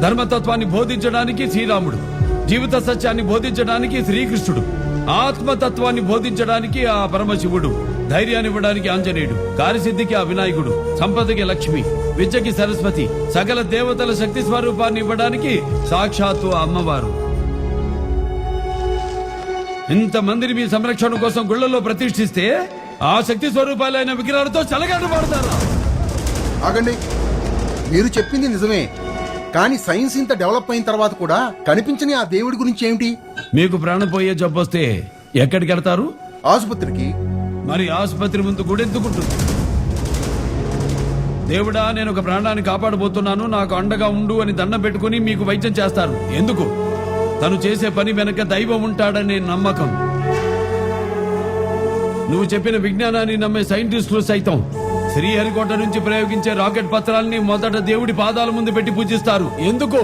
ధర్మతత్వాన్ని బోధించడానికి శ్రీరాముడు, జీవిత సత్యాన్ని బోధించడానికి శ్రీకృష్ణుడు, ఆత్మతత్వాన్ని బోధించడానికి ఆ పరమశివుడు, ధైర్యాన్ని ఇవ్వడానికి ఆంజనేయుడు, కార్యసిద్ధికి ఆ వినాయకుడు, సంపదకి లక్ష్మి, విద్యకి సరస్వతి, సకల దేవతల శక్తి స్వరూపాన్ని ఇవ్వడానికి సాక్షాత్తు అమ్మవారు. ఇంతమందిని మీ సంరక్షణ కోసం గుళ్లలో ప్రతిష్ఠిస్తే ఆ శక్తి స్వరూపాలైన విగ్రహాలతో చలగాట పడతారా? ఆగండి, మీరు చెప్పింది నిజమే, కానీ సైన్స్ ఇంత డెవలప్ అయిన తర్వాత కూడా కనిపించని ఆ దేవుడి గురించి ఏమిటి? మీకు ప్రాణం పోయే జబ్బు వస్తే ఎక్కడికి వెళ్తారు? ఆసుపత్రికి. మరి ఆసుపత్రి ముందు కూడా ఎందుకుంటుంది? దేవుడా, నేను ఒక ప్రాణాన్ని కాపాడబోతున్నాను, నాకు అండగా ఉండు అని దండం పెట్టుకుని మీకు వైద్యం చేస్తారు. ఎందుకు? తను చేసే పని వెనక దైవం ఉంటాడనే నమ్మకం. నువ్వు చెప్పిన విజ్ఞానాన్ని నమ్మే సైంటిస్టులు సైతం శ్రీహరికోట నుంచి ప్రయోగించే రాకెట్ పత్రాలని మొదట దేవుడి పాదాల ముందు పెట్టి పూజిస్తారు. ఎందుకు?